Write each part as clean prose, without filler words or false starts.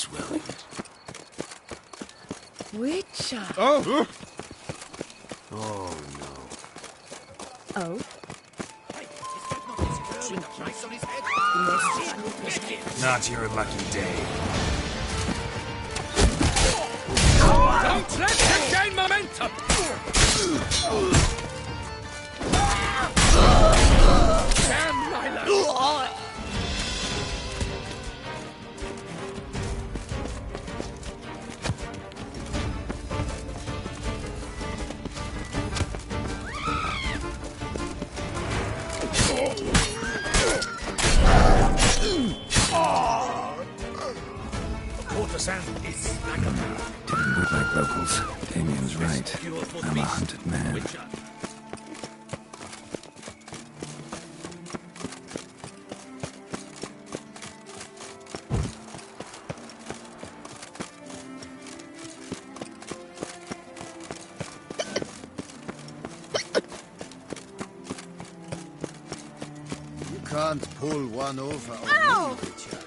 swelling. Witcher. Oh! Oh, no. Oh? Not your lucky day. Don't let him gain momentum! Damn, Lila! Water sand is like a Didn't look like locals. Damien's right. I'm a hunted man. You can't pull one over on Ow! me, Richard.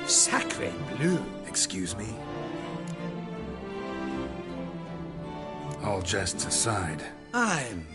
Sacre bleu. Excuse me? All jests aside. I'm...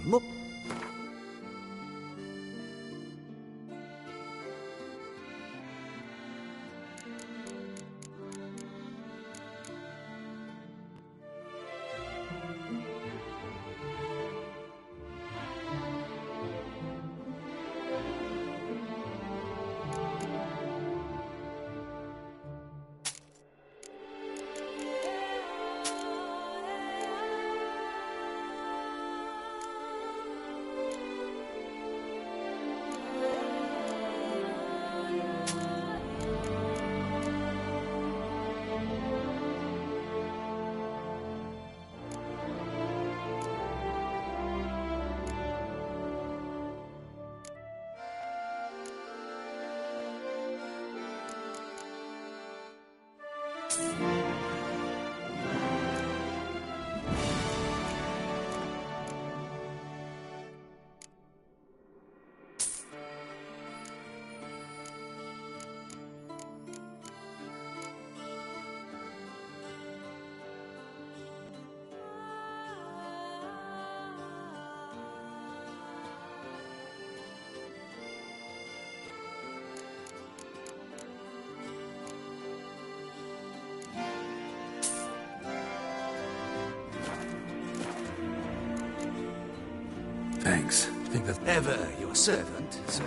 Thanks. Think that ever your servant, sir.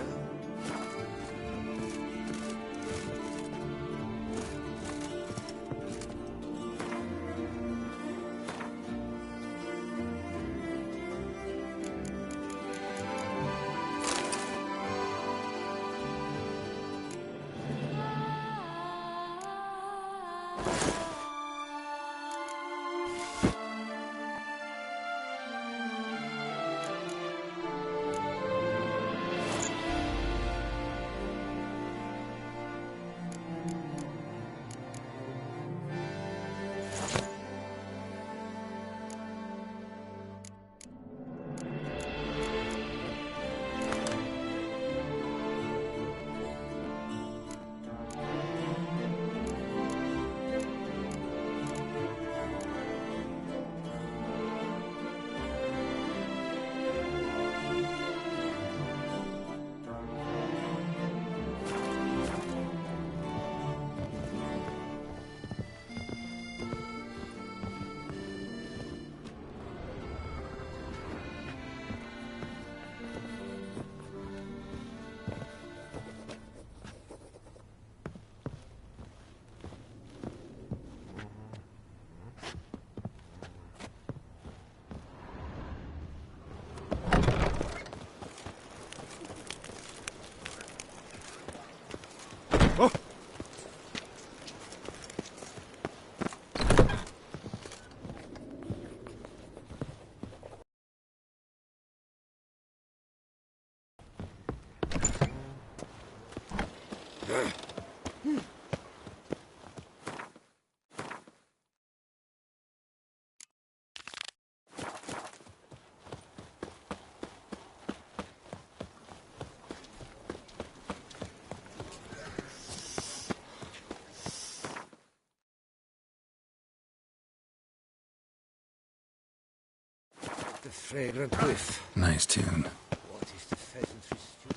The fragrant whiff. Nice tune. What is the pheasantry stew?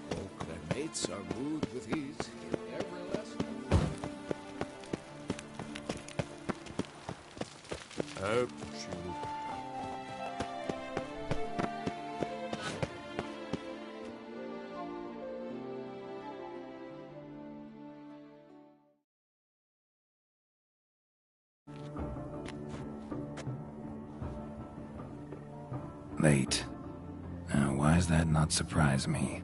Folk their mates are wooed with ease in every lesson. Oh, shoot. Late. Now, why does that not surprise me?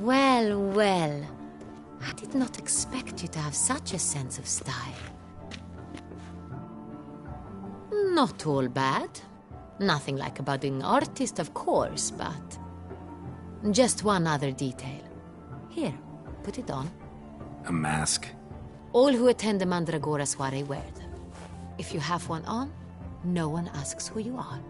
Well, well. I did not expect you to have such a sense of style. Not all bad. Nothing like a budding artist, of course, but... just one other detail. Here, put it on. A mask? All who attend the Mandragora soiree wear them. If you have one on, no one asks who you are.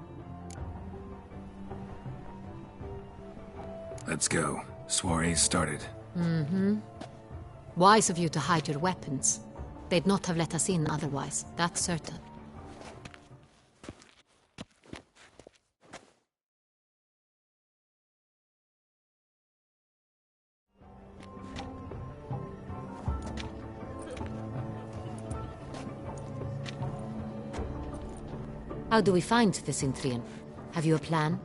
Let's go. Soiree's started. Wise of you to hide your weapons. They'd not have let us in otherwise, that's certain. How do we find the Cintrian? Have you a plan?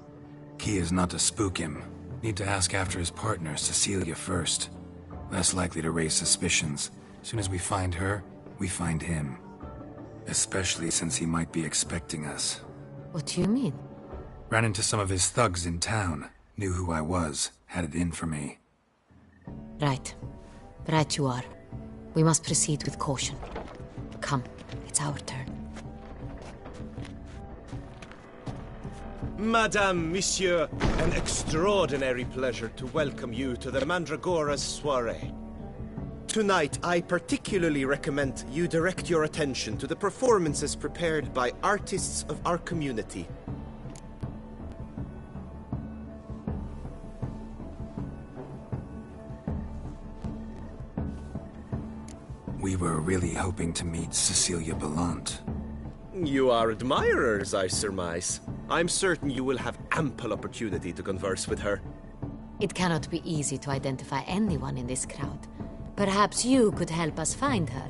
Key is not to spook him. Need to ask after his partner, Cecilia, first. Less likely to raise suspicions. Soon as we find her, we find him. Especially since he might be expecting us. What do you mean? Ran into some of his thugs in town. Knew who I was. Had it in for me. Right. Right you are. We must proceed with caution. Come, it's our turn. Madame, Monsieur, an extraordinary pleasure to welcome you to the Mandragora's soiree. Tonight, I particularly recommend you direct your attention to the performances prepared by artists of our community. We were really hoping to meet Cecilia Bellant. You are admirers, I surmise. I'm certain you will have ample opportunity to converse with her. It cannot be easy to identify anyone in this crowd. Perhaps you could help us find her.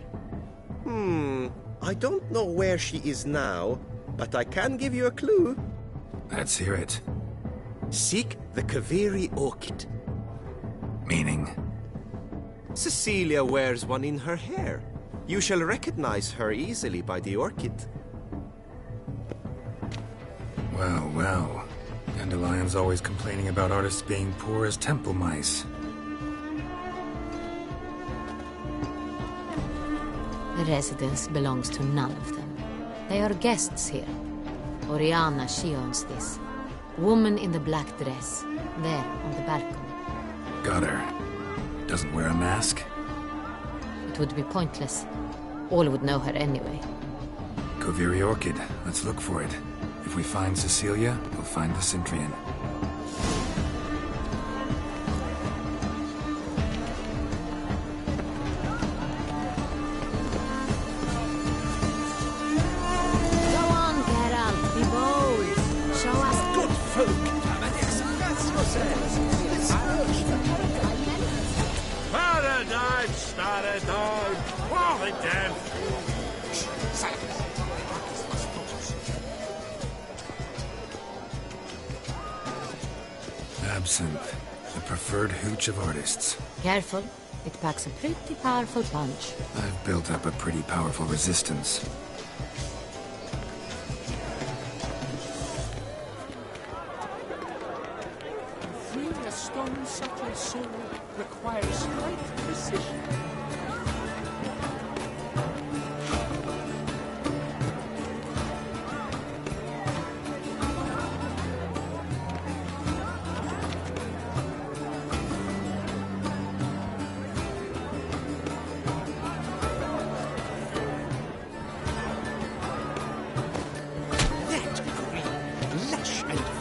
I don't know where she is now, but I can give you a clue. Let's hear it. Seek the Kaveri orchid. Meaning? Cecilia wears one in her hair. You shall recognize her easily by the orchid. Well, well. Dandelion's always complaining about artists being poor as temple mice. The residence belongs to none of them. They are guests here. Oriana, she owns this. Woman in the black dress. There, on the balcony. Got her. Doesn't wear a mask? It would be pointless. All would know her anyway. Kaveri Orchid. Let's look for it. If we find Cecilia, we'll find the Cintrian. Go on, Geralt. Be bold. Show us Good folk! Paradise! down, stare down. Oh, the damn fool. Absinthe, the preferred hooch of artists. Careful. It packs a pretty powerful punch. I've built up a pretty powerful resistance. Freeing a stone subtle soul requires great precision.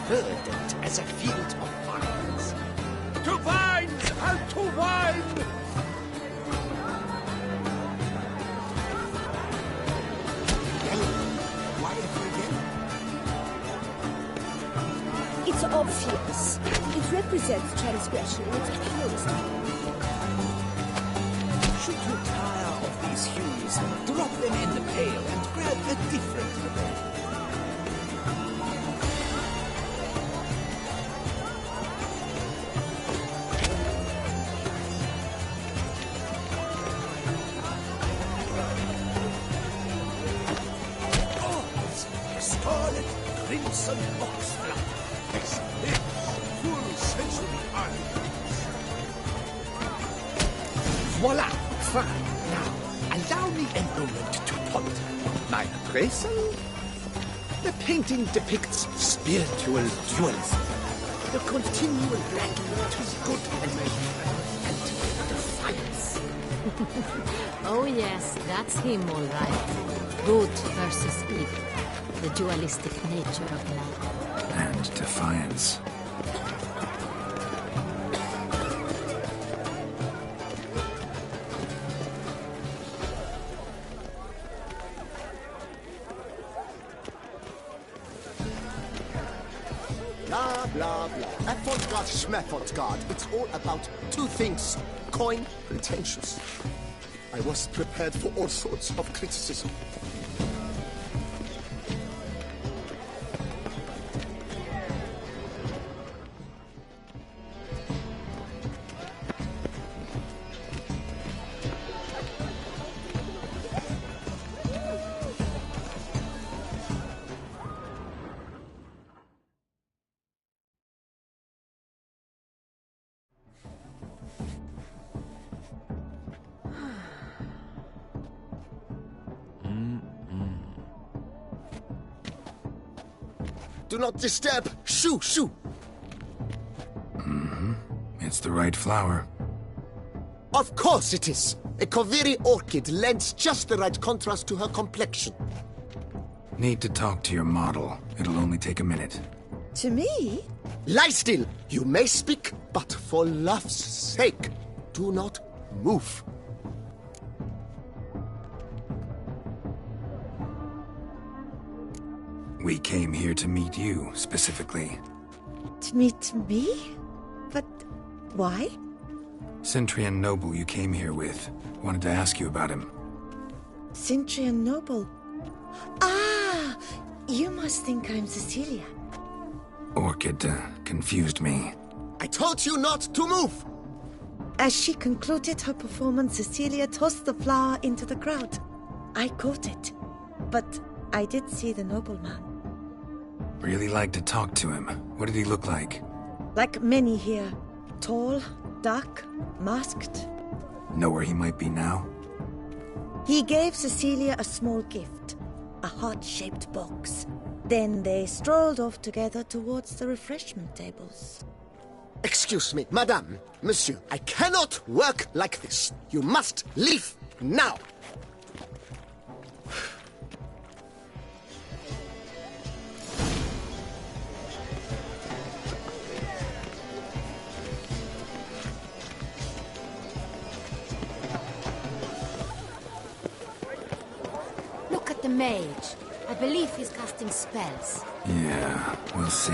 Verdant as a field of vines. To vines and to wine! Yellow. Why ever again? It's obvious. It represents transgression in its purest form. Should you tire of these hues, drop them in the pail and grab a different red. Crimson oxflower. This lips, full sensory artifice. Voila! Fine. Now, allow me a moment to ponder. My appraisal? The painting depicts spiritual dualism. The continual wrangling between good and evil, and defiance. Oh yes, that's him all right. Good versus evil. The dualistic nature of man. And defiance. Blah, blah, blah. Avant-garde, schmeffant-garde. It's all about two things. Coin, pretentious. I was prepared for all sorts of criticism. Do not disturb! Shoo, shoo! It's the right flower. Of course it is! A Koviri orchid lends just the right contrast to her complexion. Need to talk to your model. It'll only take a minute. To me? Lie still! You may speak, but for love's sake, do not move. We came here to meet you, specifically. To meet me? But why? Centrian noble you came here with. Wanted to ask you about him. Centrian noble. Ah! You must think I'm Cecilia. Orchid confused me. I told you not to move! As she concluded her performance, Cecilia tossed the flower into the crowd. I caught it, but I did see the nobleman. Really like to talk to him. What did he look like? Like many here. Tall, dark, masked. Know where he might be now? He gave Cecilia a small gift, a heart-shaped box. Then they strolled off together towards the refreshment tables. Excuse me, madame, monsieur, I cannot work like this. You must leave now. Look at the mage. I believe he's casting spells. Yeah, we'll see.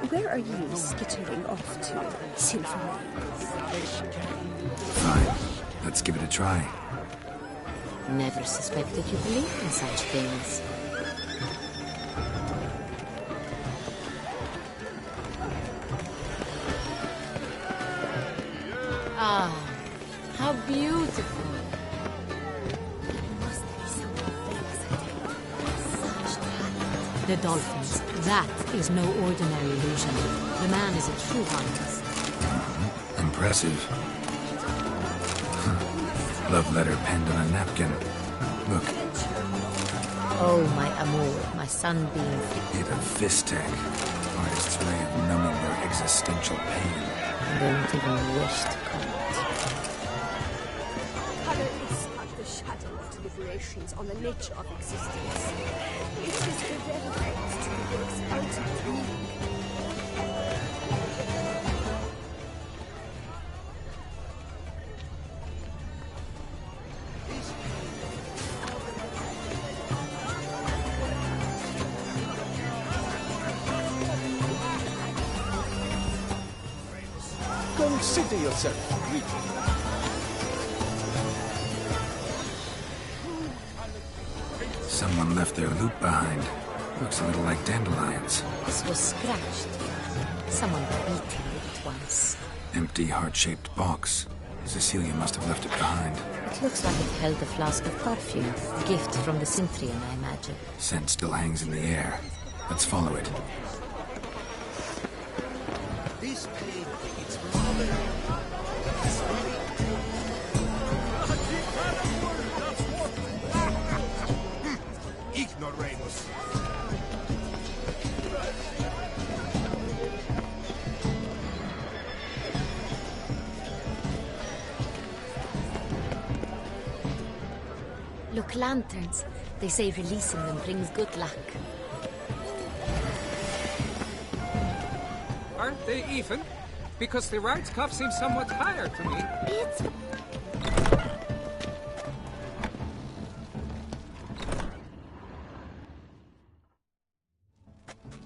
Where are you skittering off to, Symphony? Fine. Let's give it a try. Never suspected you believed in such things. Ah, how beautiful. The dolphins. That is no ordinary illusion. The man is a true artist. Impressive. Love letter penned on a napkin. Look. Oh, my amour, my sunbeam. Hit a fistech. Artist's way of numbing their existential pain. I don't even wish to comment. Color is but the shadow of deliberations on the nature of existence. It is irrelevant to the work's ultimate meaning. Consider yourself greeted. Someone left their loot behind. Looks a little like dandelions. This was scratched. Someone beat him with it once. Empty, heart-shaped box. Cecilia must have left it behind. It looks like it held a flask of perfume. A gift from the Synthrian, I imagine. Scent still hangs in the air. Let's follow it. This pain, it's Ignoramus. Look, lanterns. They say releasing them brings good luck. Aren't they even? Because the right cuff seems somewhat higher to me. It's...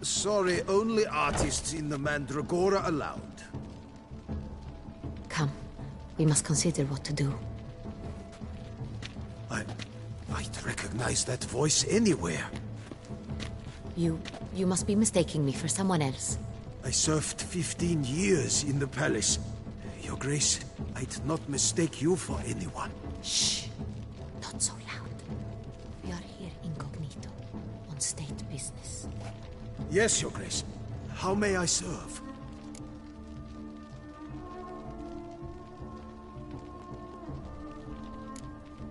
Sorry, only artists in the Mandragora allowed. Come. We must consider what to do. I'd recognize that voice anywhere. You must be mistaking me for someone else. I served 15 years in the palace. Your Grace, I'd not mistake you for anyone. Shh. Not so loud. We are here incognito, on state business. Yes, Your Grace. How may I serve?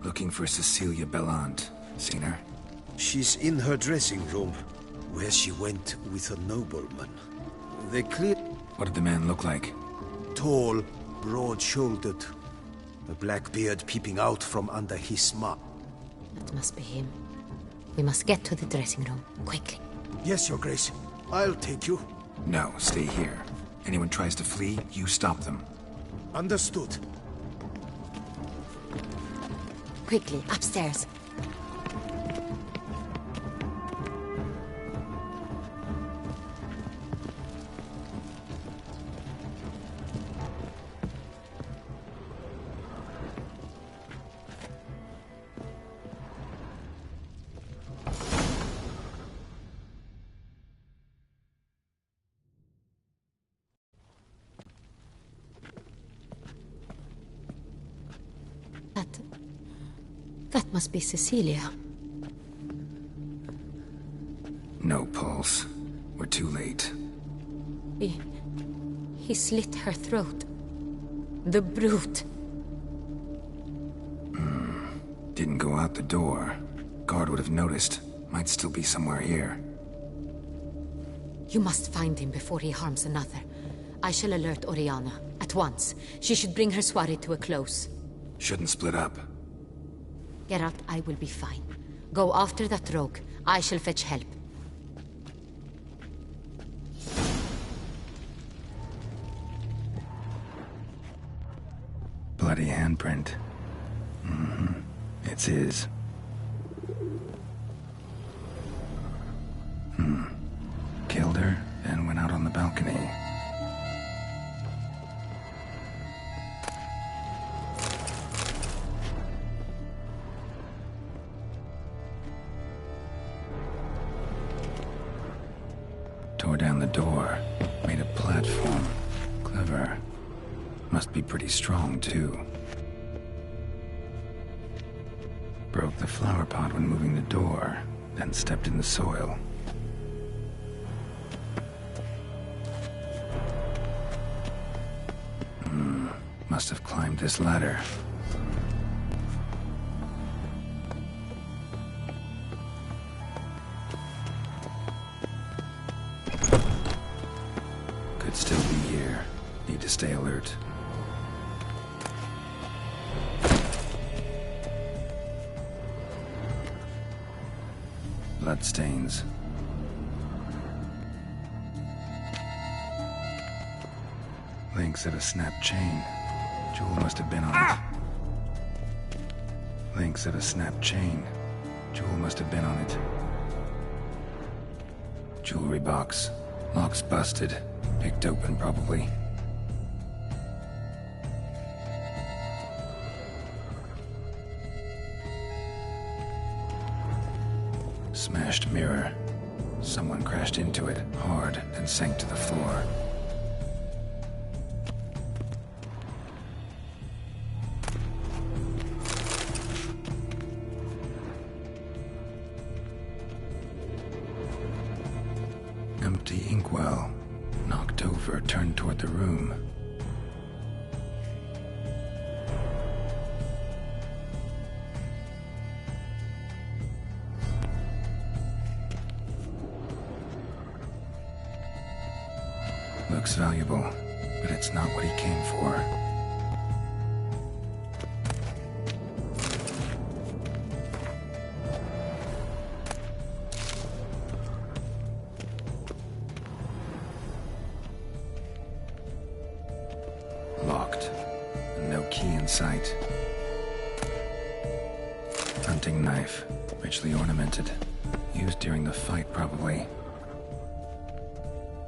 Looking for Cecilia Bellant. Seen her? She's in her dressing room, where she went with a nobleman. They cleared... What did the man look like? Tall, broad-shouldered. A black beard peeping out from under his smock. That must be him. We must get to the dressing room, quickly. Yes, Your Grace. I'll take you. No, stay here. Anyone tries to flee, you stop them. Understood. Quickly, upstairs. That must be Cecilia. No pulse. We're too late. He slit her throat. The brute. Didn't go out the door. Guard would have noticed. Might still be somewhere here. You must find him before he harms another. I shall alert Oriana. At once. She should bring her soiree to a close. Shouldn't split up. Geralt, I will be fine. Go after that rogue. I shall fetch help. Bloody handprint. It's his. Killed her, and went out on the balcony. Must be pretty strong, too. Broke the flower pot when moving the door, then stepped in the soil. Must have climbed this ladder. Could still be here. Need to stay alert. Bloodstains. Links of a snapped chain. Jewel must have been on it. Links of a snapped chain. Jewel must have been on it. Jewelry box. Lock's busted. Picked open, probably. Smashed mirror. Someone crashed into it, hard, and sank to the floor. Empty inkwell. Knocked over, turned toward the room. Looks valuable, but it's not what he came for. Locked. No key in sight. Hunting knife. Richly ornamented. Used during the fight, probably.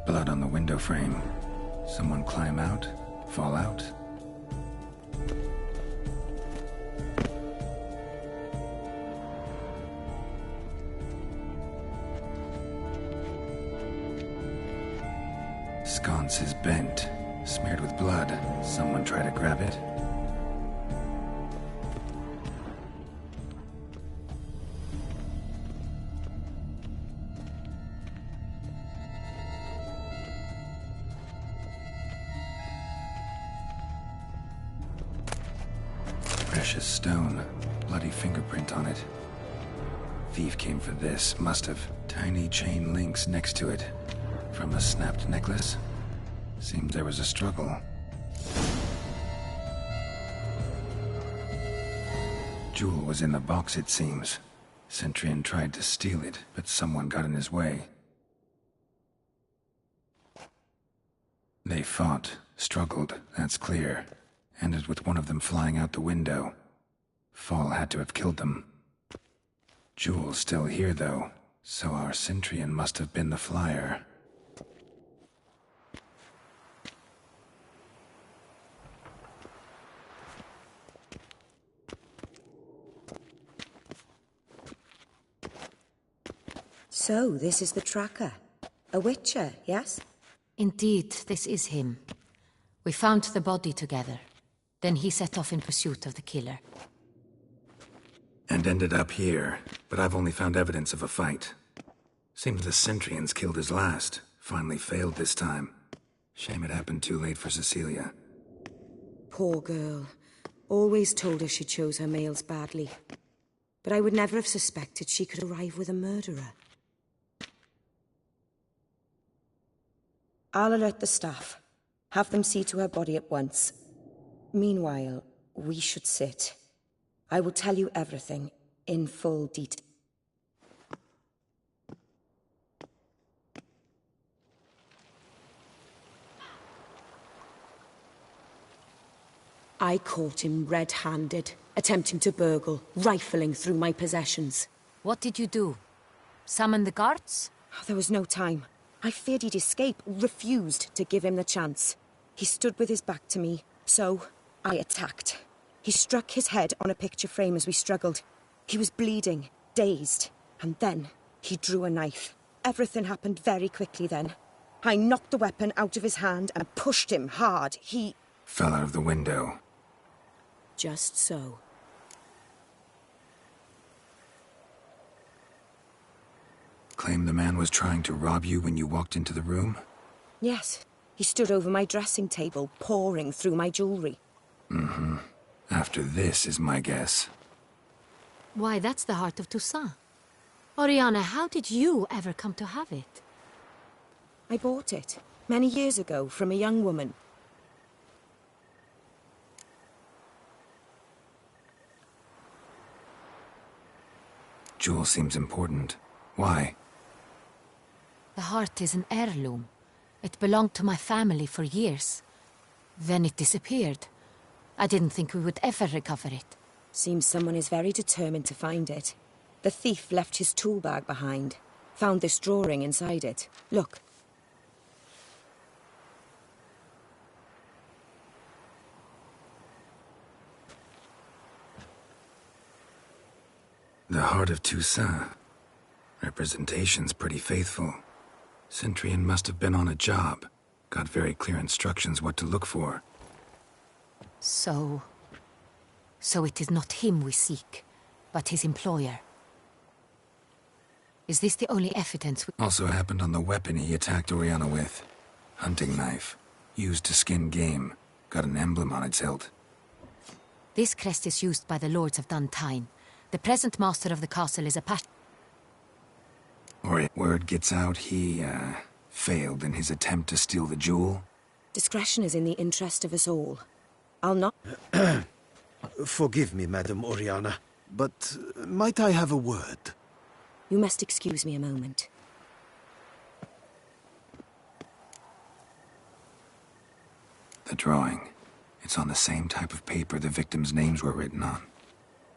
Blood on the window frame. Someone climb out? Fall out? Sconce is bent. Smeared with blood. Someone try to grab it? Precious stone. Bloody fingerprint on it. Thief came for this. Must have. Tiny chain links next to it. From a snapped necklace? Seems there was a struggle. Jewel was in the box, it seems. Centurion tried to steal it, but someone got in his way. They fought, struggled, that's clear. Ended with one of them flying out the window. Fall had to have killed them. Jewel's still here, though, so our Centurion must have been the flyer. So, this is the tracker. A witcher, yes? Indeed, this is him. We found the body together. Then he set off in pursuit of the killer. And ended up here, but I've only found evidence of a fight. Seems the Centurions killed his last. Finally failed this time. Shame it happened too late for Cecilia. Poor girl. Always told her she chose her males badly. But I would never have suspected she could arrive with a murderer. I'll alert the staff. Have them see to her body at once. Meanwhile, we should sit. I will tell you everything, in full detail. I caught him red-handed, attempting to burgle, rifling through my possessions. What did you do? Summon the guards? There was no time. I feared he'd escape, refused to give him the chance. He stood with his back to me, so I attacked. He struck his head on a picture frame as we struggled. He was bleeding, dazed, and then he drew a knife. Everything happened very quickly then. I knocked the weapon out of his hand and pushed him hard. He Fell out of the window. Just so. Claim the man was trying to rob you when you walked into the room? Yes. He stood over my dressing table, pouring through my jewelry. Mm-hmm. After this is my guess. Why, that's the heart of Toussaint. Oriana, how did you ever come to have it? I bought it, many years ago, from a young woman. Jewel seems important. Why? The heart is an heirloom. It belonged to my family for years. Then it disappeared. I didn't think we would ever recover it. Seems someone is very determined to find it. The thief left his tool bag behind. Found this drawing inside it. Look. The heart of Toussaint. Representation's pretty faithful. Centurion must have been on a job. Got very clear instructions what to look for. So it is not him we seek, but his employer. Is this the only evidence we... Also happened on the weapon he attacked Oriana with. Hunting knife. Used to skin game. Got an emblem on its hilt. This crest is used by the lords of Duntine. The present master of the castle is a Or word gets out he, failed in his attempt to steal the jewel? Discretion is in the interest of us all. I'll not... Forgive me, Madam Oriana, but might I have a word? You must excuse me a moment. The drawing. It's on the same type of paper the victims' names were written on.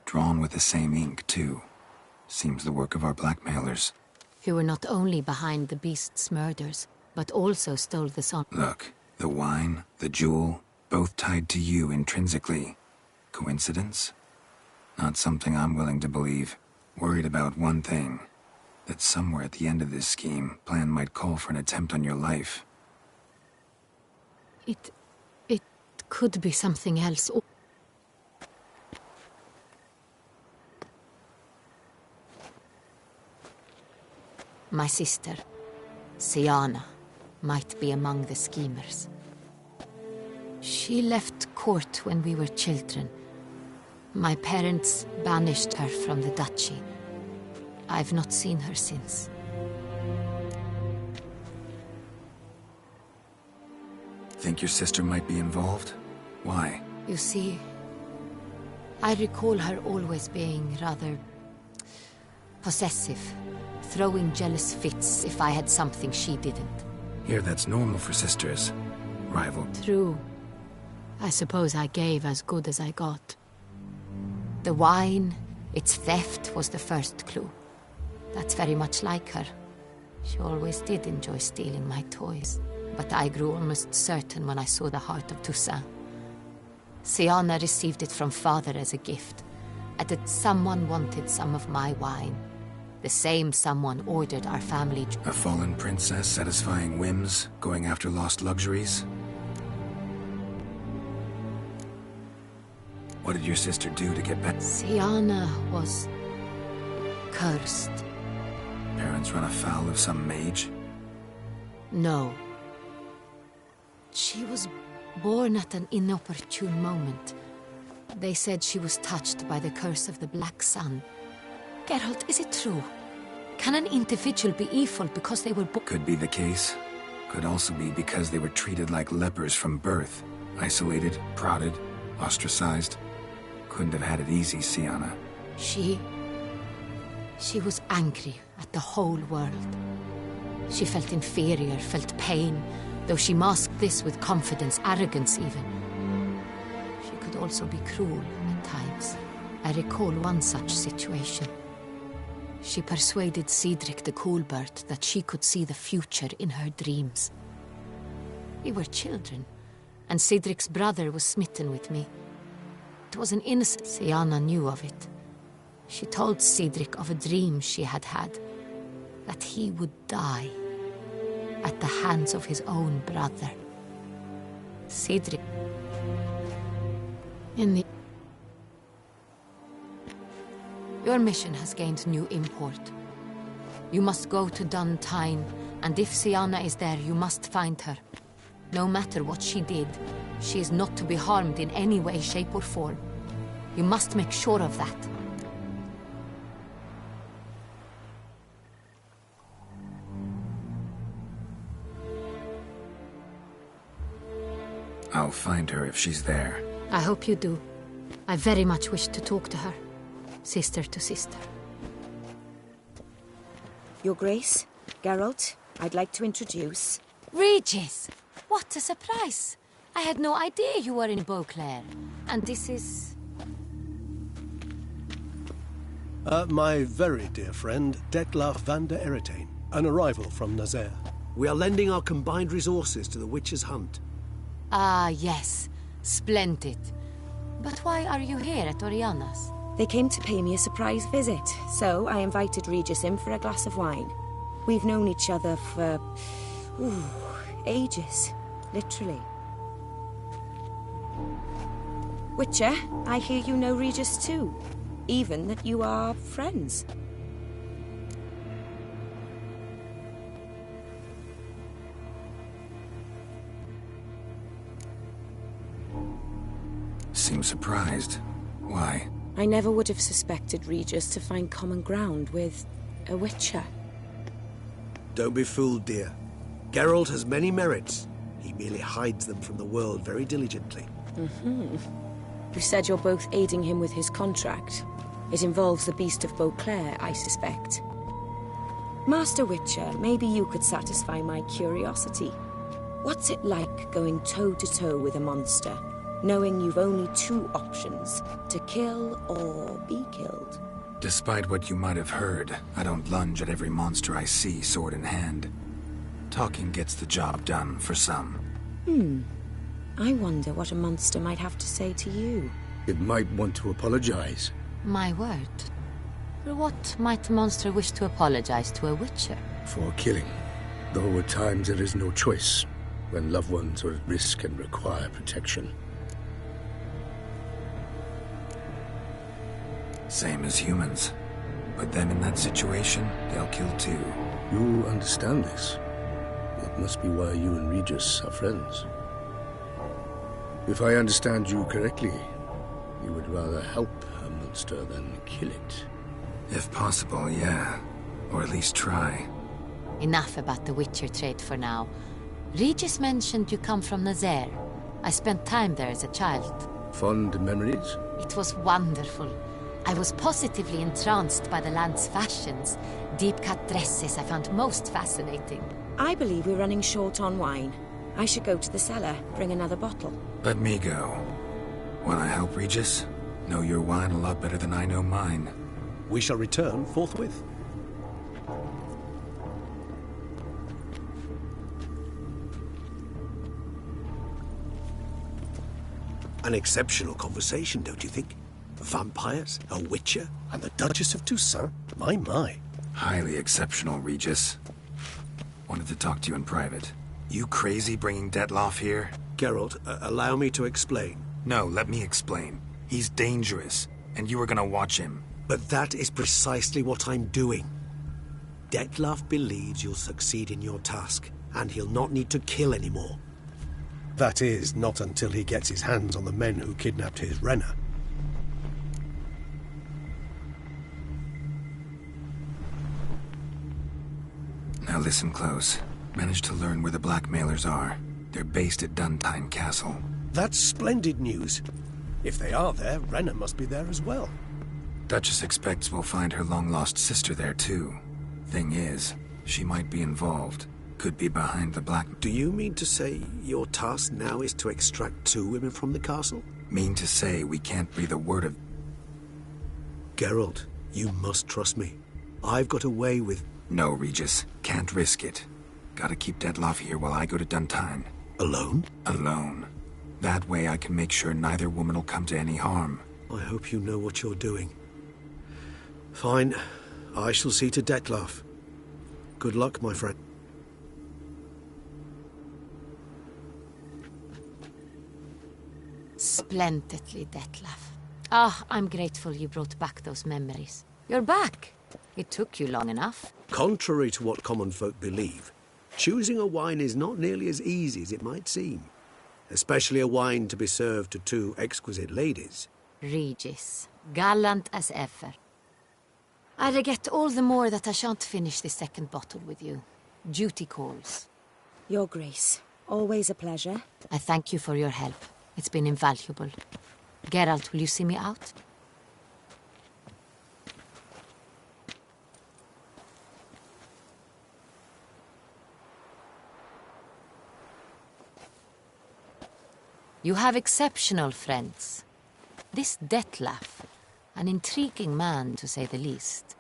Drawn with the same ink, too. Seems the work of our blackmailers. Who were not only behind the beast's murders, but also stole the son. Look, the wine, the jewel, both tied to you intrinsically. Coincidence? Not something I'm willing to believe. Worried about one thing. That somewhere at the end of this scheme, plan might call for an attempt on your life. It could be something else. My sister, Siana, might be among the schemers. She left court when we were children. My parents banished her from the duchy. I've not seen her since. Think your sister might be involved? Why? You see, I recall her always being rather possessive, throwing jealous fits if I had something she didn't. Here, that's normal for sisters. Rival. True. I suppose I gave as good as I got. The wine, its theft, was the first clue. That's very much like her. She always did enjoy stealing my toys. But I grew almost certain when I saw the heart of Toussaint. Siana received it from father as a gift, and that someone wanted some of my wine. The same someone ordered our family... A fallen princess satisfying whims, going after lost luxuries? What did your sister do to get back? Siana was... cursed. Parents run afoul of some mage? No. She was born at an inopportune moment. They said she was touched by the curse of the Black Sun. Geralt, is it true? Can an individual be evil because they were born? Could be the case. Could also be because they were treated like lepers from birth. Isolated, prodded, ostracized. Couldn't have had it easy, Siana. She was angry at the whole world. She felt inferior, felt pain, though she masked this with confidence, arrogance even. She could also be cruel at times. I recall one such situation. She persuaded Cedric the Coolbird that she could see the future in her dreams. We were children, and Cedric's brother was smitten with me. It was an innocent... Siana knew of it. She told Cedric of a dream she had had, that he would die at the hands of his own brother. Cedric... Your mission has gained new import. You must go to Duntine, and if Sienna is there, you must find her. No matter what she did, she is not to be harmed in any way, shape, or form. You must make sure of that. I'll find her if she's there. I hope you do. I very much wish to talk to her. Sister to sister. Your Grace, Geralt, I'd like to introduce... Regis! What a surprise! I had no idea you were in Beauclair. And this is... My very dear friend, Detlaf van der Eretain, an arrival from Nazaire. We are lending our combined resources to the Witcher's hunt. Ah, yes. Splendid. But why are you here at Oriana's? They came to pay me a surprise visit, so I invited Regis in for a glass of wine. We've known each other for... ages. Literally. Witcher, I hear you know Regis too. Even that you are friends. Seems surprised. Why? I never would have suspected Regis to find common ground with a Witcher. Don't be fooled, dear. Geralt has many merits. He merely hides them from the world very diligently. You said you're both aiding him with his contract. It involves the Beast of Beauclair, I suspect. Master Witcher, maybe you could satisfy my curiosity. What's it like going toe-to-toe with a monster, knowing you've only two options, to kill or be killed? Despite what you might have heard, I don't lunge at every monster I see sword in hand. Talking gets the job done for some. I wonder what a monster might have to say to you. It might want to apologize. My word. For what might a monster wish to apologize to a Witcher? For killing. Though at times there is no choice, when loved ones are at risk and require protection. Same as humans. Put them in that situation, they'll kill too. You understand this. It must be why you and Regis are friends. If I understand you correctly, you would rather help a monster than kill it. If possible, yeah. Or at least try. Enough about the Witcher trade for now. Regis mentioned you come from Nazaire. I spent time there as a child. Fond memories? It was wonderful. I was positively entranced by the land's fashions. Deep-cut dresses I found most fascinating. I believe we're running short on wine. I should go to the cellar, bring another bottle. Let me go. Wanna help, Regis? Know your wine a lot better than I know mine. We shall return forthwith. An exceptional conversation, don't you think? Vampires, a Witcher, And the Duchess of Toussaint? My. Highly exceptional, Regis. Wanted to talk to you in private. You crazy bringing Detlaf here? Geralt, allow me to explain. No, let me explain. He's dangerous, and you were gonna watch him. But that is precisely what I'm doing. Detlaf believes you'll succeed in your task, and he'll not need to kill anymore. That is, not until he gets his hands on the men who kidnapped his Renna. Now listen close. Managed to learn where the blackmailers are. They're based at Duntine Castle. That's splendid news. If they are there, Renna must be there as well. Duchess expects we'll find her long-lost sister there, too. Thing is, she might be involved. Could be behind the black... Do you mean to say your task now is to extract 2 women from the castle? Mean to say we can't breathe a word of... Geralt, you must trust me. I've got away with... No, Regis. Can't risk it. Gotta keep Detlaf here while I go to Duntine. Alone? Alone. That way I can make sure neither woman will come to any harm. I hope you know what you're doing. Fine. I shall see to Detlaf. Good luck, my friend. Splendid. splendidly, Detlef. Ah, I'm grateful you brought back those memories. You're back. It took you long enough. Contrary to what common folk believe, choosing a wine is not nearly as easy as it might seem. Especially a wine to be served to two exquisite ladies. Regis, gallant as ever. I regret all the more that I shan't finish the second bottle with you. Duty calls. Your Grace, always a pleasure. I thank you for your help. It's been invaluable. Geralt, will you see me out? You have exceptional friends. This Detlef, an intriguing man to say the least.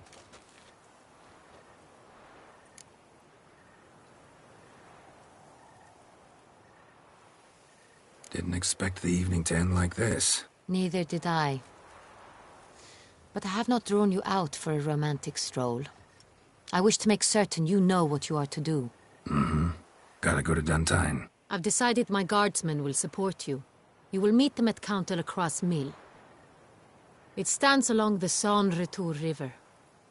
Didn't expect the evening to end like this. Neither did I. But I have not drawn you out for a romantic stroll. I wish to make certain you know what you are to do. Mm-hmm. Gotta go to Duntine. I've decided my guardsmen will support you. You will meet them at Count de la Croix's mill. It stands along the Saône-Retour River,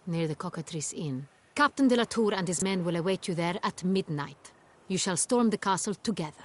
near the Cockatrice Inn. Captain de la Tour and his men will await you there at midnight. You shall storm the castle together.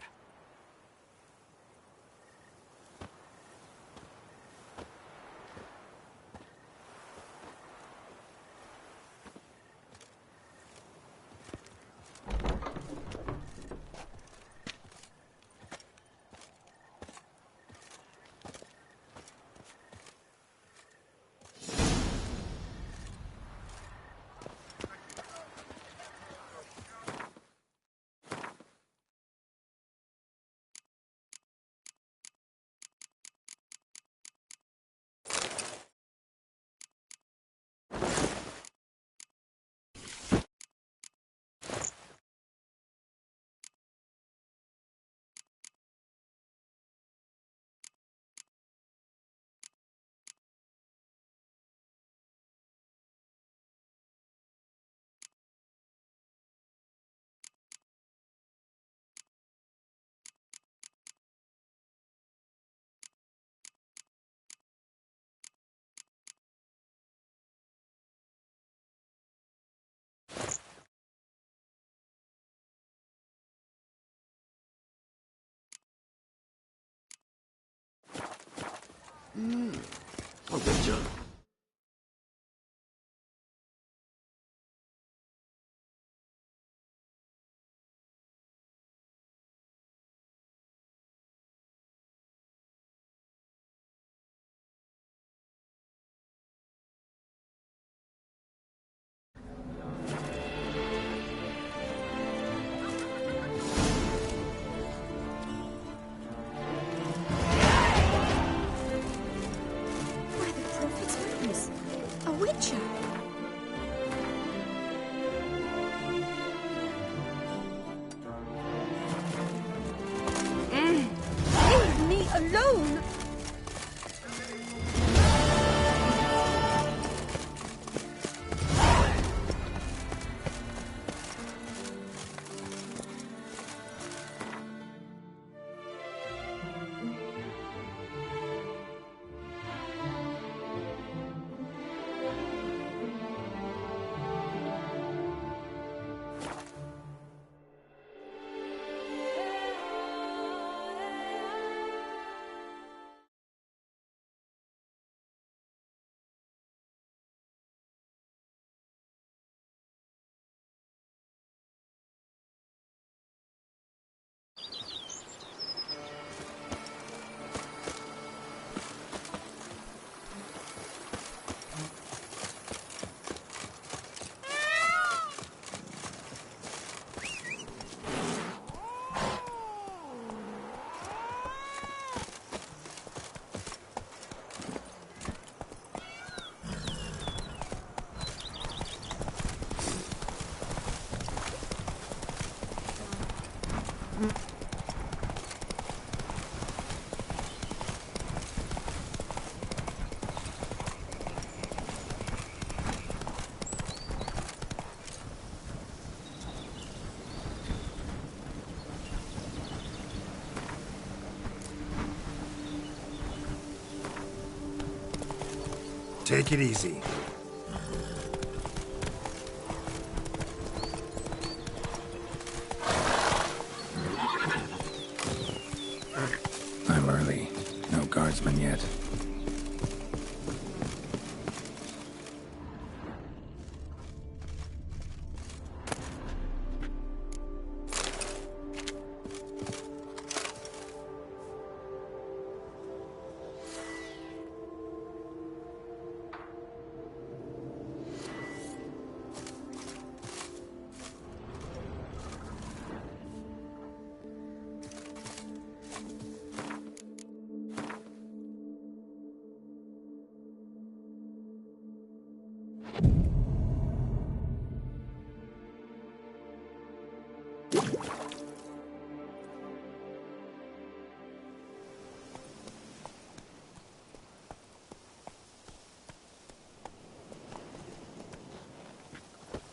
I'll bet you. By the prophet's witness, a witcher. Leave me alone! Take it easy. I'm early. No guardsmen yet.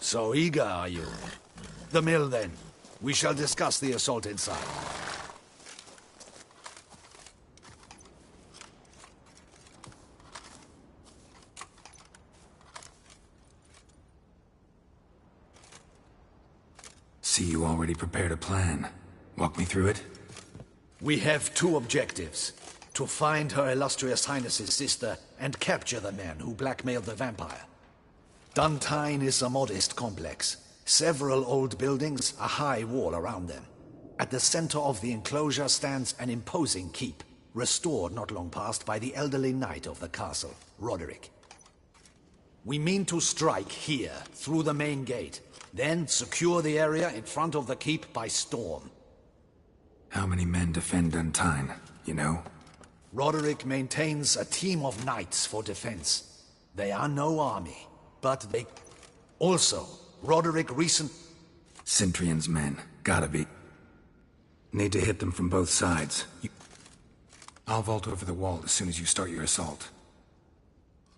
So eager, are you? The mill, then. We shall discuss the assault inside. See, you already prepared a plan. Walk me through it? We have two objectives. To find Her Illustrious Highness's sister and capture the man who blackmailed the vampire. Duntine is a modest complex. Several old buildings, a high wall around them. At the center of the enclosure stands an imposing keep, restored not long past by the elderly knight of the castle, Roderick. We mean to strike here, through the main gate, then secure the area in front of the keep by storm. How many men defend Duntine, you know? Roderick maintains a team of knights for defense. They are no army, but they... Also, Roderick Cintrian's men. Gotta be. Need to hit them from both sides. I'll vault over the wall as soon as you start your assault.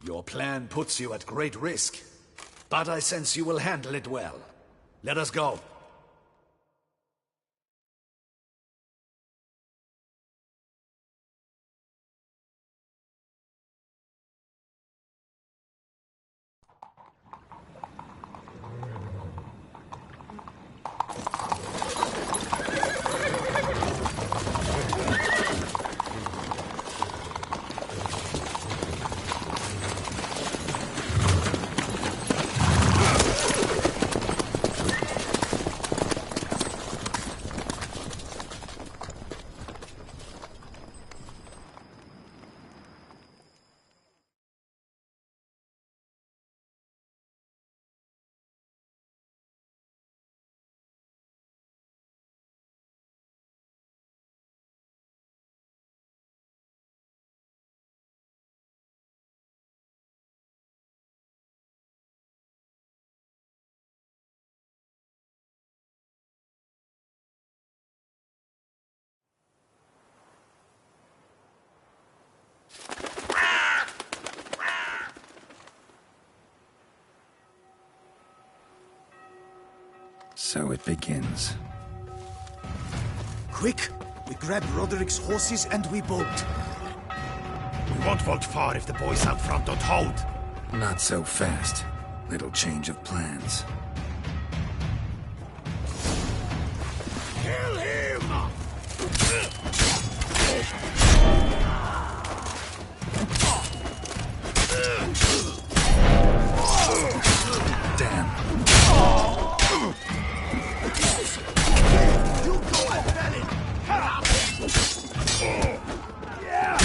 Your plan puts you at great risk, but I sense you will handle it well. Let us go. So it begins. Quick! We grab Roderick's horses and we bolt. We won't vault far if the boys out front don't hold. Not so fast. Little change of plans. Kill him! Damn. You go and bell it! Yeah!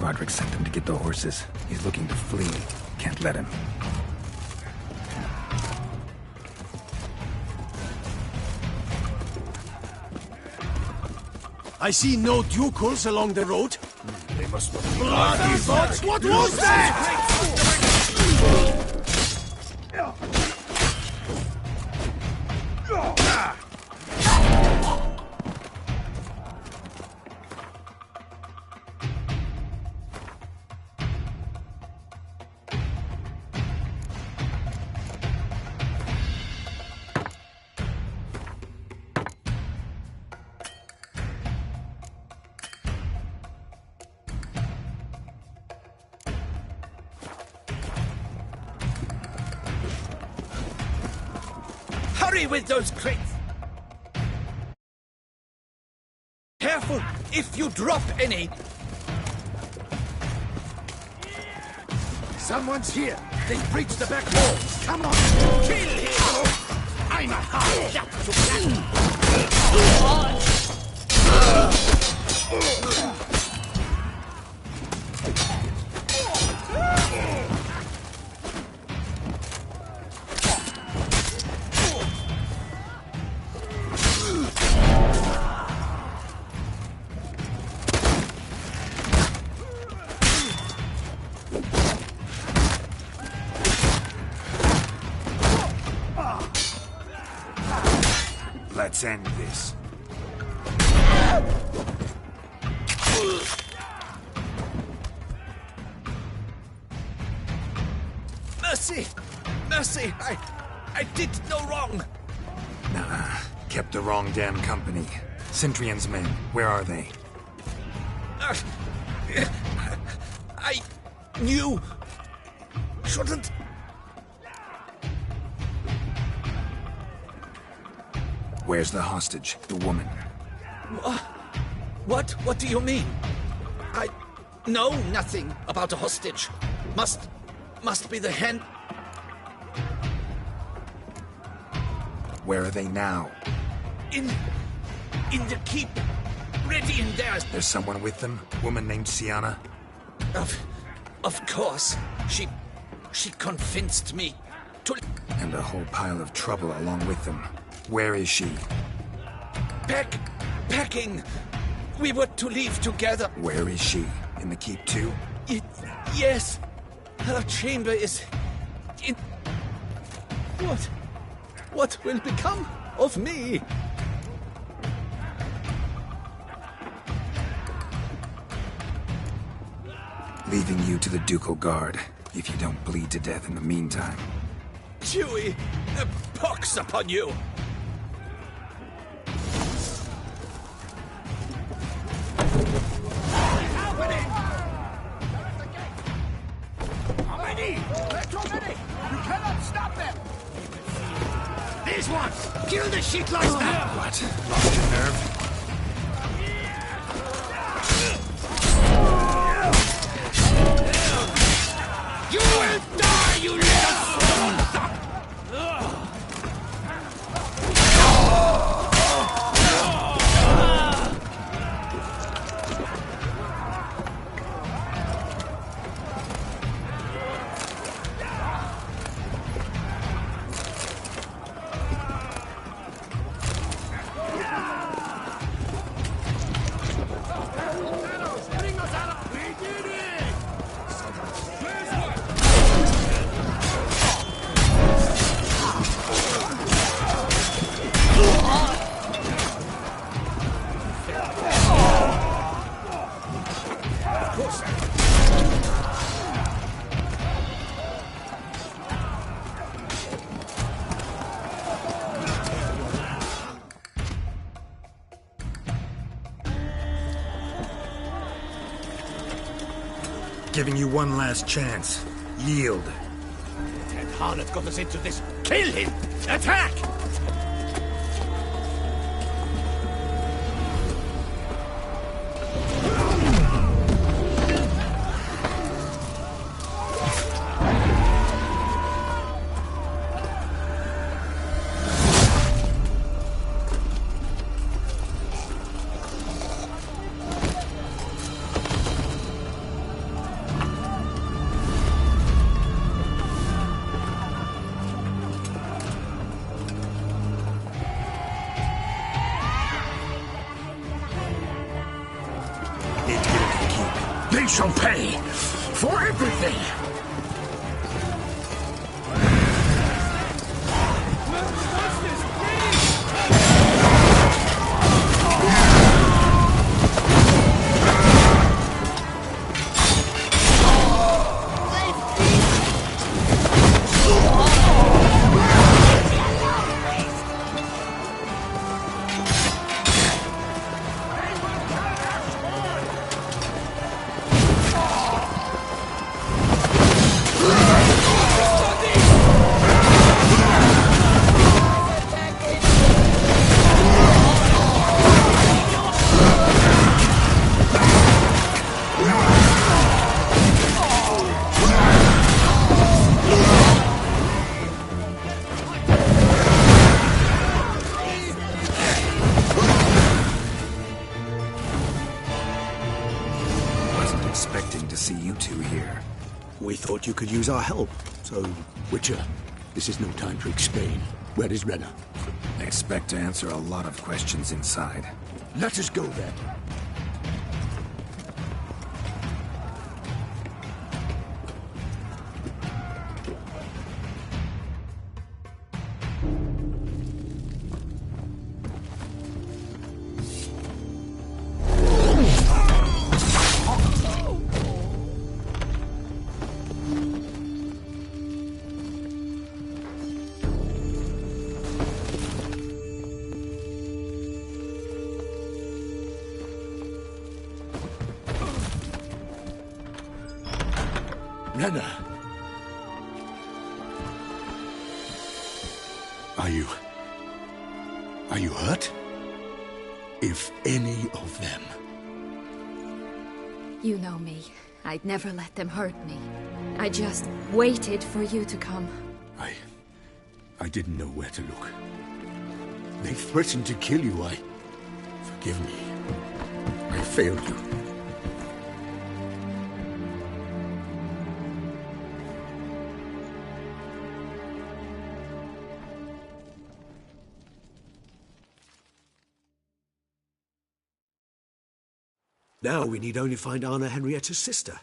Roderick sent him to get the horses. He's looking to flee. Can't let him. I see no ducals along the road. They must be Bloody bots! What was that? Hurry with those crates! Careful if you drop any! Someone's here! They've breached the back wall! Come on! Kill him! I'm a hard shot to Let's end this. Mercy! Mercy! I did no wrong! Nah, kept the wrong damn company. Centrion's men, where are they? I knew... shouldn't... Where's the hostage, the woman? What? What do you mean? I know nothing about a hostage. Must be the hen... Where are they now? In the keep. Ready in there. There's someone with them? Woman named Sienna? Of course. She convinced me to... And a whole pile of trouble along with them. Where is she? Packing. We were to leave together. Where is she? In the keep too? Yes. Her chamber is... in... What will become of me? Leaving you to the Ducal Guard, if you don't bleed to death in the meantime. Chewie, a pox upon you! These ones! Kill the shit like that! What? Lost your nerve? You will die, you little son! Giving you one last chance. Yield. That harlot got us into this. Kill him! Attack! They shall pay for everything! We thought you could use our help, so... Witcher, this is no time to explain. Where is Renna? I expect to answer a lot of questions inside. Let us go then. Renna! Are you hurt? If any of them... You know me. I'd never let them hurt me. I just waited for you to come. I didn't know where to look. They threatened to kill you. Forgive me. I failed you. Now we need only find Anna Henrietta's sister.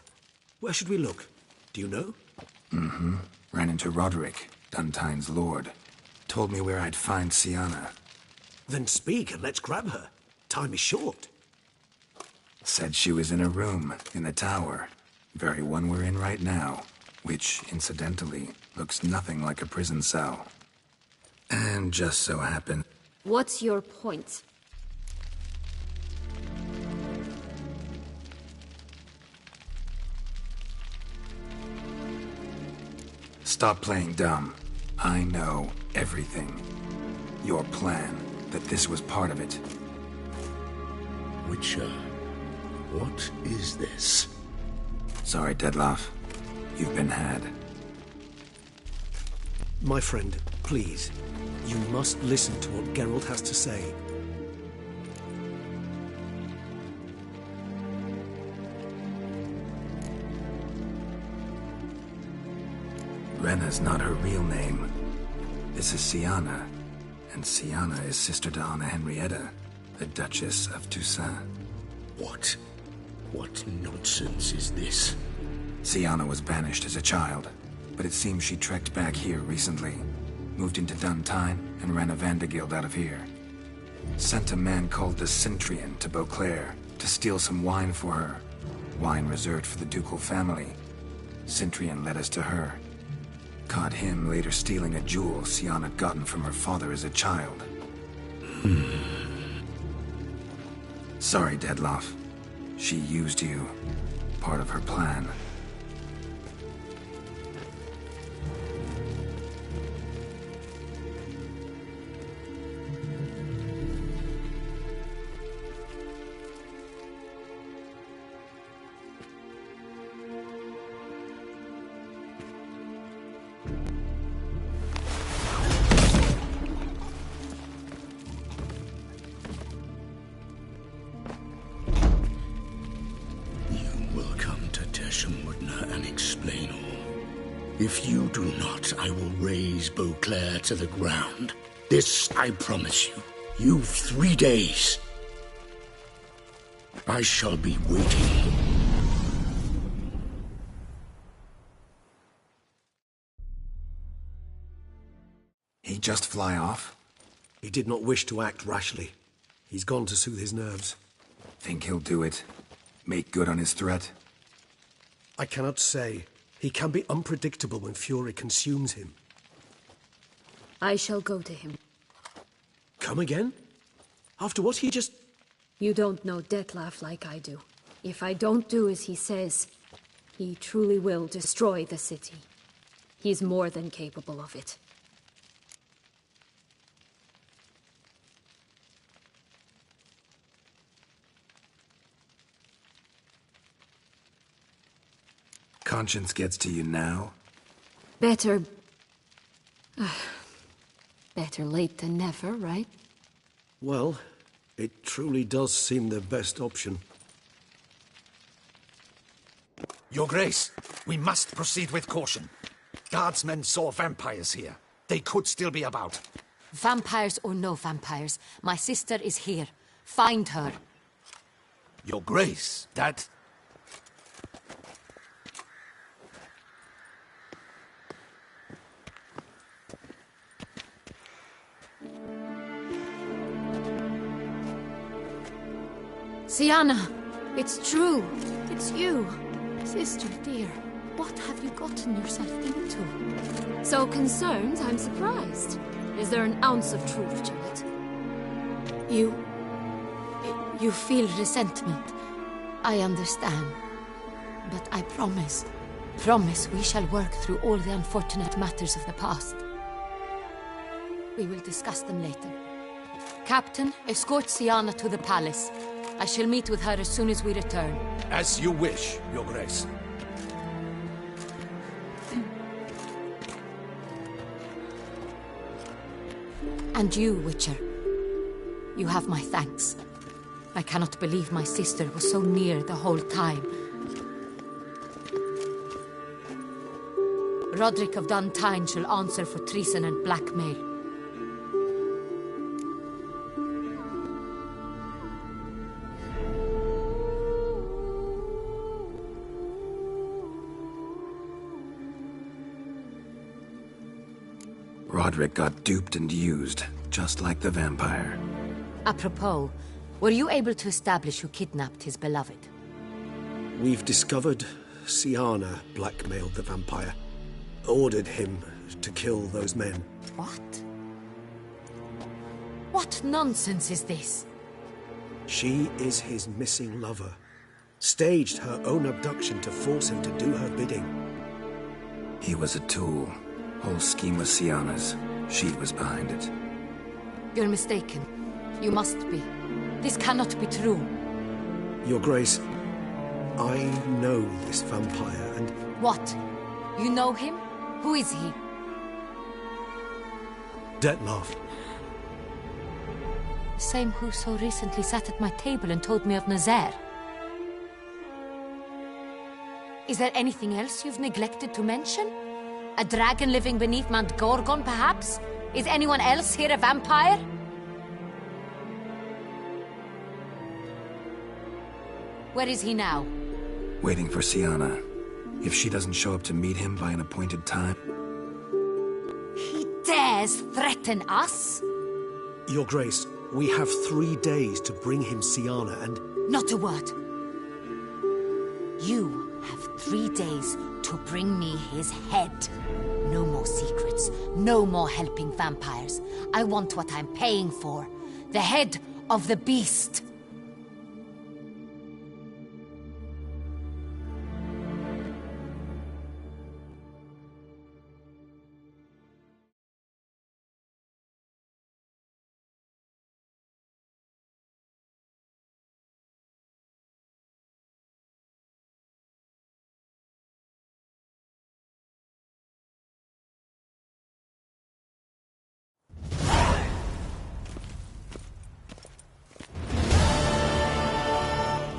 Where should we look? Do you know? Ran into Roderick, Duntine's lord. Told me where I'd find Sienna. Then speak and let's grab her. Time is short. Said she was in a room in the tower. Very one we're in right now. Which, incidentally, looks nothing like a prison cell. And just so happened... What's your point? Stop playing dumb. I know everything. Your plan, that this was part of it. Witcher, what is this? Sorry, Dettlaff. You've been had. My friend, please. You must listen to what Geralt has to say. Renna's not her real name. This is Sienna. And Sienna is sister to Anna Henrietta, the Duchess of Toussaint. What nonsense is this? Sienna was banished as a child, but it seems she trekked back here recently. Moved into Duntine and ran a Vandergild out of here. Sent a man called the Centrian to Beauclair to steal some wine for her. Wine reserved for the ducal family. Centrian led us to her. Caught him later stealing a jewel Sienna had gotten from her father as a child. Sorry, Dettlaff. She used you. Part of her plan. If you do not, I will raise Beauclair to the ground. This I promise you. You've 3 days. I shall be waiting. He just fly off? He did not wish to act rashly. He's gone to soothe his nerves. Think he'll do it? Make good on his threat? I cannot say. He can be unpredictable when fury consumes him. I shall go to him. Come again? After what he just... You don't know Dettlaff like I do. If I don't do as he says, he truly will destroy the city. He's more than capable of it. Conscience gets to you now? Better... better late than never, right? Well, it truly does seem the best option. Your Grace, we must proceed with caution. Guardsmen saw vampires here. They could still be about. Vampires or no vampires, my sister is here. Find her. Your Grace, that... Sienna, it's true. It's you. Sister dear, what have you gotten yourself into? So concerned, I'm surprised. Is there an ounce of truth to it? You feel resentment. I understand. But I promise we shall work through all the unfortunate matters of the past. We will discuss them later. Captain, escort Sienna to the palace. I shall meet with her as soon as we return. As you wish, Your Grace. And you, Witcher. You have my thanks. I cannot believe my sister was so near the whole time. Roderick of Duntine shall answer for treason and blackmail. Roderick got duped and used, just like the vampire. Apropos, were you able to establish who kidnapped his beloved? We've discovered Sienna blackmailed the vampire. Ordered him to kill those men. What? What nonsense is this? She is his missing lover. Staged her own abduction to force him to do her bidding. He was a tool. Whole scheme was Sienna's. She was behind it. You're mistaken. You must be. This cannot be true. Your Grace, I know this vampire and... What? You know him? Who is he? Dettlaff. The same who so recently sat at my table and told me of Nazaire. Is there anything else you've neglected to mention? A dragon living beneath Mount Gorgon, perhaps? Is anyone else here a vampire? Where is he now? Waiting for Sienna. If she doesn't show up to meet him by an appointed time... He dares threaten us? Your Grace, we have 3 days to bring him Sienna and... Not a word. You have 3 days to bring me his head. No more secrets. No more helping vampires. I want what I'm paying for. The head of the beast.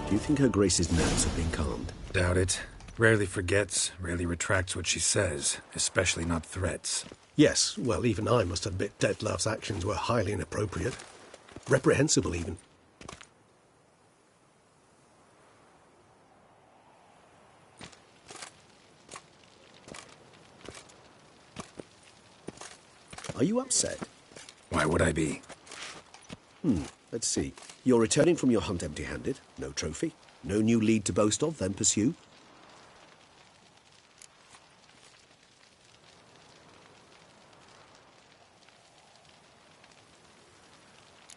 Do you think Her Grace's nerves have been calmed? Doubt it. Rarely forgets, rarely retracts what she says, especially not threats. Yes, well, even I must admit Dettlaff's actions were highly inappropriate. Reprehensible, even. Are you upset? Why would I be? Let's see. You're returning from your hunt empty-handed. No trophy. No new lead to boast of, then pursue.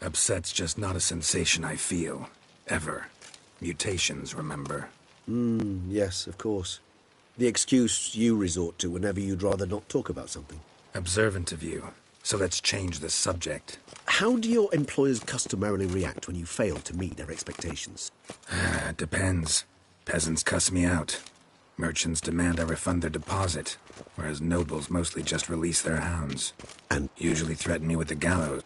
Upset's just not a sensation I feel. Ever. Mutations, remember? Yes, of course. The excuse you resort to whenever you'd rather not talk about something. Observant of you. So let's change the subject. How do your employers customarily react when you fail to meet their expectations? Depends. Peasants cuss me out. Merchants demand I refund their deposit, whereas nobles mostly just release their hounds. And usually threaten me with the gallows.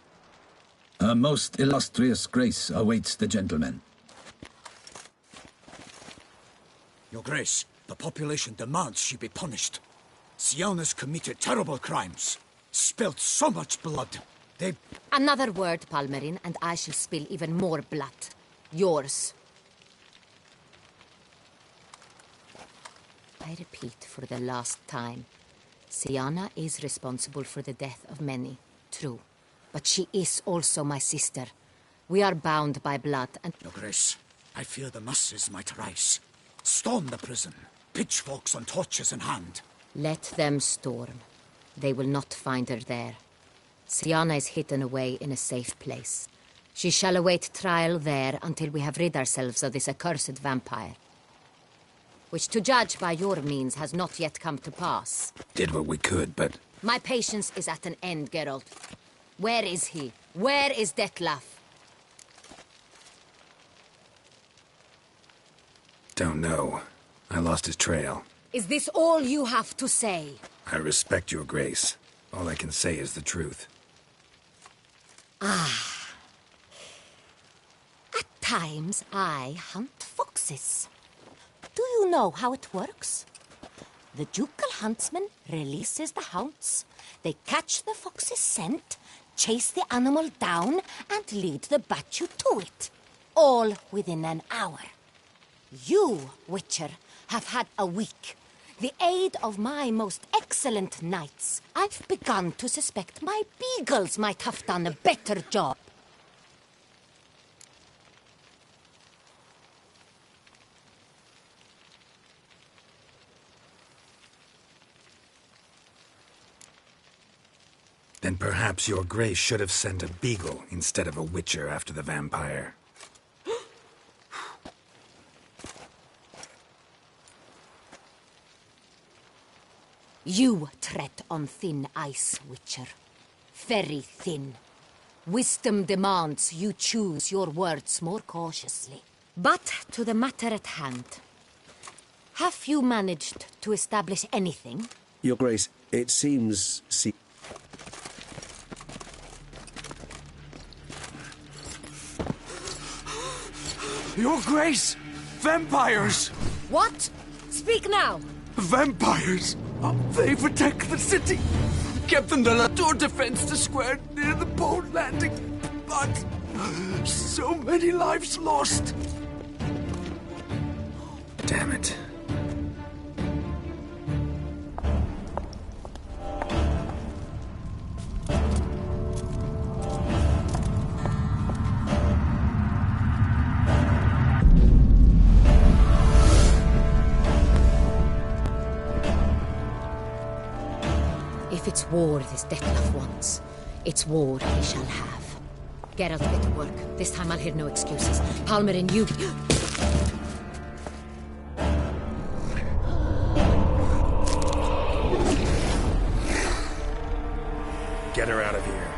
A most illustrious grace awaits the gentleman. Your Grace, The population demands she be punished. Sciona's committed terrible crimes. Spilt so much blood. They... Another word, Palmerin, and I shall spill even more blood. Yours. I repeat for the last time. Sciana is responsible for the death of many, true. But she is also my sister. We are bound by blood and... Your Grace, I fear the masses might rise. Storm the prison. Pitchforks and torches in hand. Let them storm. They will not find her there. Sciana is hidden away in a safe place. She shall await trial there until we have rid ourselves of this accursed vampire. Which, to judge by your means, has not yet come to pass. Did what we could, but... My patience is at an end, Geralt. Where is he? Where is Detlef? Don't know. I lost his trail. Is this all you have to say? I respect your grace. All I can say is the truth. Ah. At times, I hunt foxes. Do you know how it works? The ducal huntsman releases the hounds. They catch the fox's scent, chase the animal down, and lead the battue to it. All within an hour. You, Witcher, have had a week. The aid of my most excellent knights. I've begun to suspect my beagles might have done a better job. Then perhaps your grace should have sent a beagle instead of a witcher after the vampire. You tread on thin ice, Witcher. Very thin. Wisdom demands you choose your words more cautiously. But to the matter at hand. Have you managed to establish anything? Your Grace, it seems... Your Grace! Vampires! What? Speak now! Vampires! They protect the city! Captain de la Tour defends the square near the boat landing, but so many lives lost! Damn it. If it's war this Detlef wants, it's war he shall have. Geralt, get to work. This time I'll hear no excuses. Palmerin, you... Get her out of here.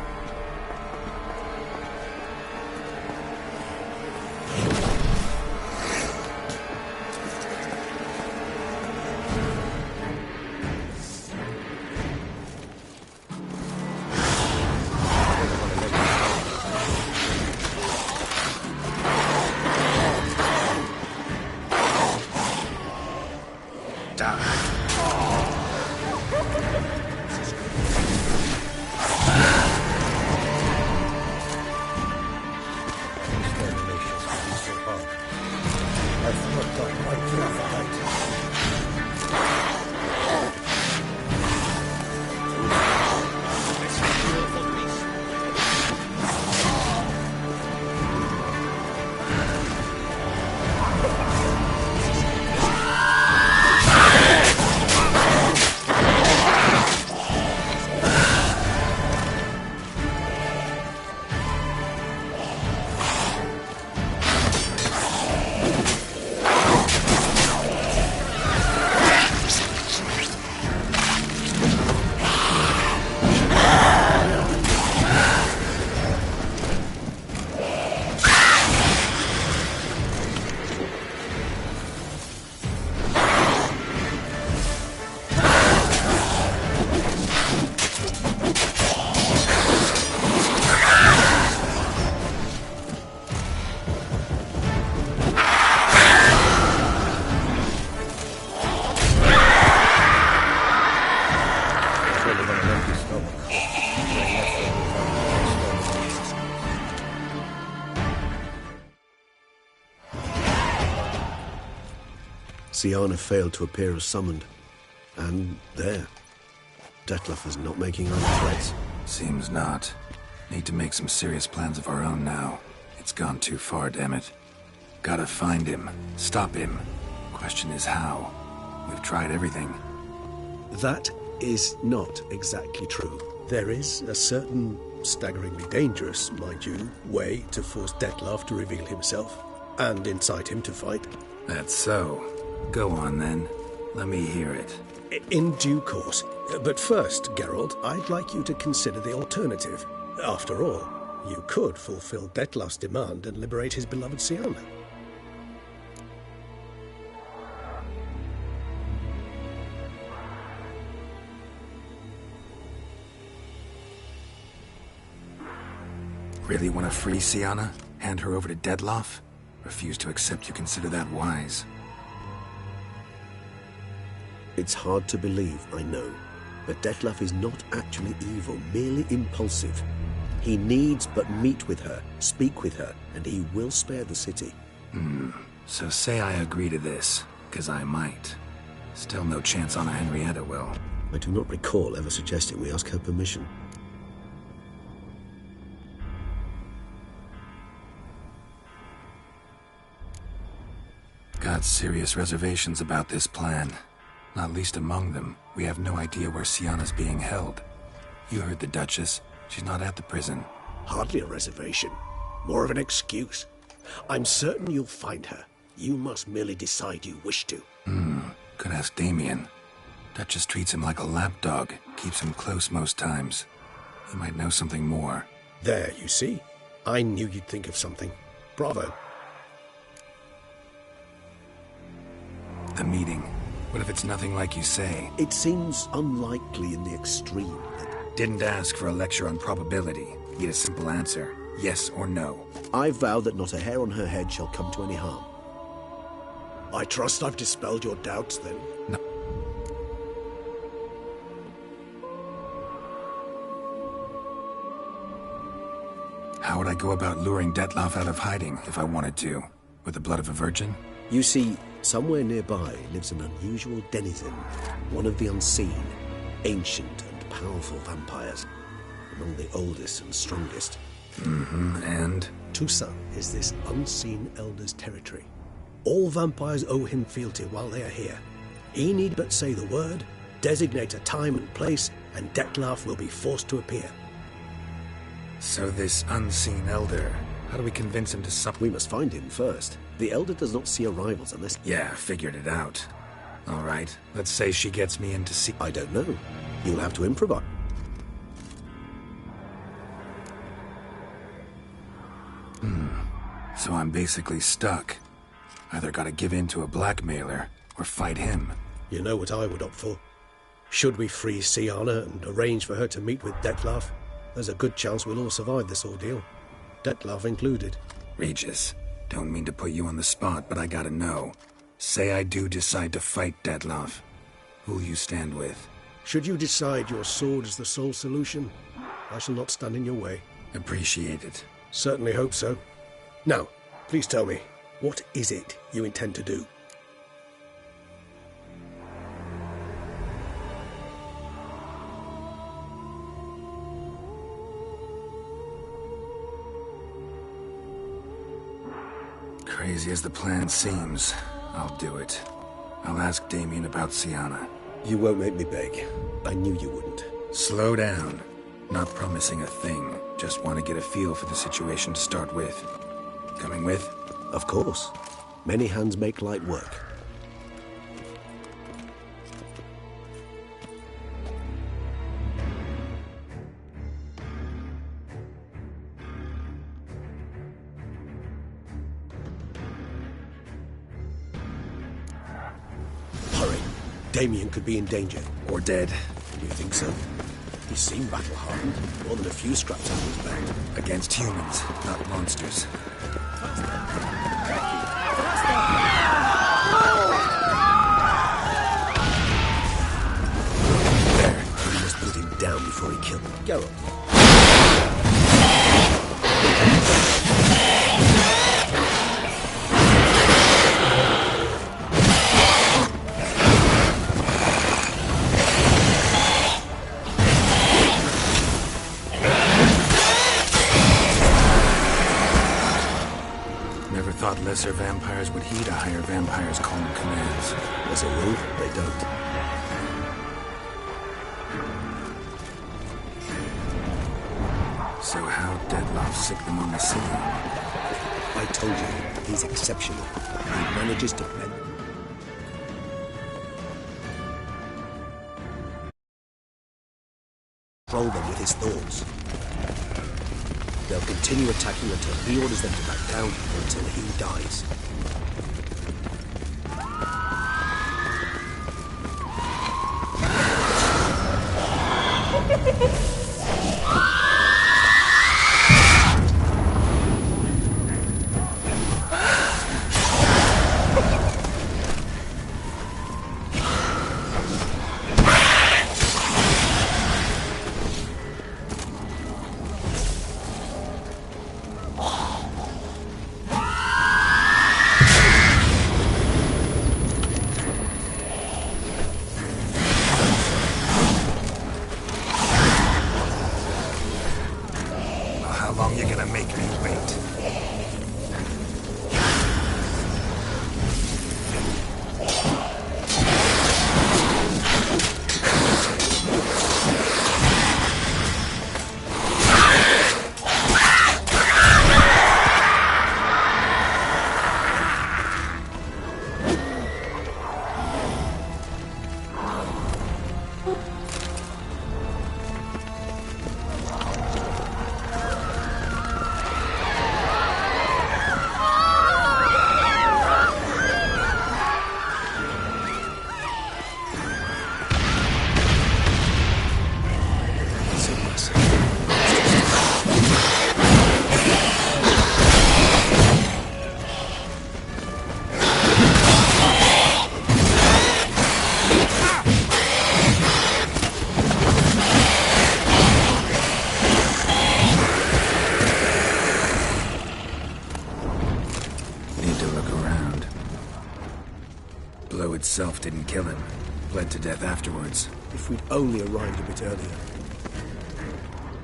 Siana failed to appear as summoned. And there. Detlef is not making other threats. Seems not. Need to make some serious plans of our own now. It's gone too far, damn it. Gotta find him. Stop him. Question is how. We've tried everything. That is not exactly true. There is a certain, staggeringly dangerous, mind you, way to force Detlef to reveal himself, and incite him to fight. That's so. Go on, then. Let me hear it. In due course. But first, Geralt, I'd like you to consider the alternative. After all, you could fulfill Detlef's demand and liberate his beloved Siana. Really want to free Siana? Hand her over to Detlef? Refuse to accept you consider that wise. It's hard to believe, I know. But Detlef is not actually evil, merely impulsive. He needs but meet with her, speak with her, and he will spare the city. So say I agree to this, 'cause I might. Still no chance Anna Henrietta will. I do not recall ever suggesting we ask her permission. Got serious reservations about this plan. Not least among them, we have no idea where Siana's being held. You heard the Duchess. She's not at the prison. Hardly a reservation. More of an excuse. I'm certain you'll find her. You must merely decide you wish to. Could ask Damien. Duchess treats him like a lapdog. Keeps him close most times. He might know something more. There, you see? I knew you'd think of something. Bravo. The meeting. What if it's nothing like you say? It seems unlikely in the extreme. Didn't ask for a lecture on probability. Need a simple answer. Yes or no. I vow that not a hair on her head shall come to any harm. I trust I've dispelled your doubts, then. No. How would I go about luring Detlef out of hiding if I wanted to? With the blood of a virgin? You see, somewhere nearby lives an unusual denizen, one of the unseen, ancient and powerful vampires, among the oldest and strongest. And? Toussaint is this unseen elder's territory. All vampires owe him fealty while they are here. He need but say the word, designate a time and place, and Detlef will be forced to appear. So this unseen elder, how do we convince him to We must find him first. The elder does not see arrivals unless... Yeah, figured it out. All right, let's say she gets me in to see... I don't know. You'll have to improvise. So I'm basically stuck. Either gotta give in to a blackmailer, or fight him. You know what I would opt for. Should we free Siana and arrange for her to meet with Detlef, there's a good chance we'll all survive this ordeal. Detlef included. Regis, don't mean to put you on the spot, but I gotta know. Say I do decide to fight Detlef. Who'll you stand with? Should you decide your sword is the sole solution, I shall not stand in your way. Appreciate it. Certainly hope so. Now, please tell me, what is it you intend to do? Crazy as the plan seems, I'll do it. I'll ask Damien about Siana. You won't make me beg. I knew you wouldn't. Slow down. Not promising a thing. Just want to get a feel for the situation to start with. Coming with? Of course. Many hands make light work. Hurry. Damien could be in danger. Or dead. You think so? He seemed battle-hardened. More than a few scraps out his belt. Against humans, not monsters. There. We must put him down before he killed him. Geralt. thought lesser vampires would heed a higher vampire's calling commands. As a rule, they don't. So how Dettlaff sick them on the city? I told you, he's exceptional. He manages to blend. Control them with his thoughts. They'll continue attacking until he orders them to back down, or until he dies. Itself didn't kill him. Bled to death afterwards. If we'd only arrived a bit earlier.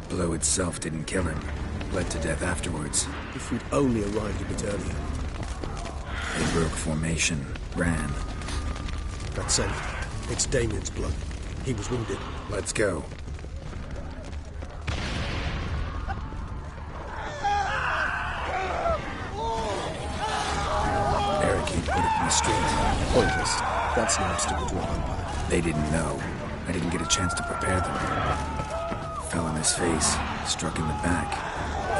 Blow itself didn't kill him. Bled to death afterwards. If we'd only arrived a bit earlier. They broke formation. Ran. That's it. It's Damien's blood. He was wounded. Let's go. Barricade put up in the street. Pointless. That's no obstacle to a vampire. They didn't know. I didn't get a chance to prepare them. Fell on his face, struck in the back,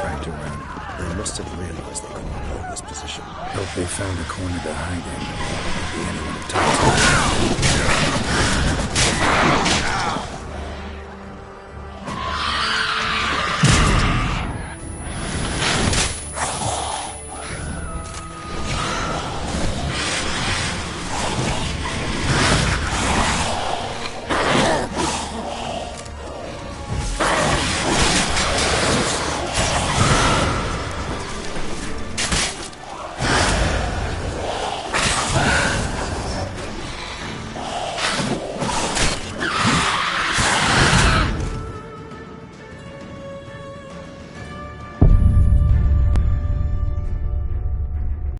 fragged around. They must have realized they couldn't hold this position. Hope they found a corner to hide in. Be anyone to talk to.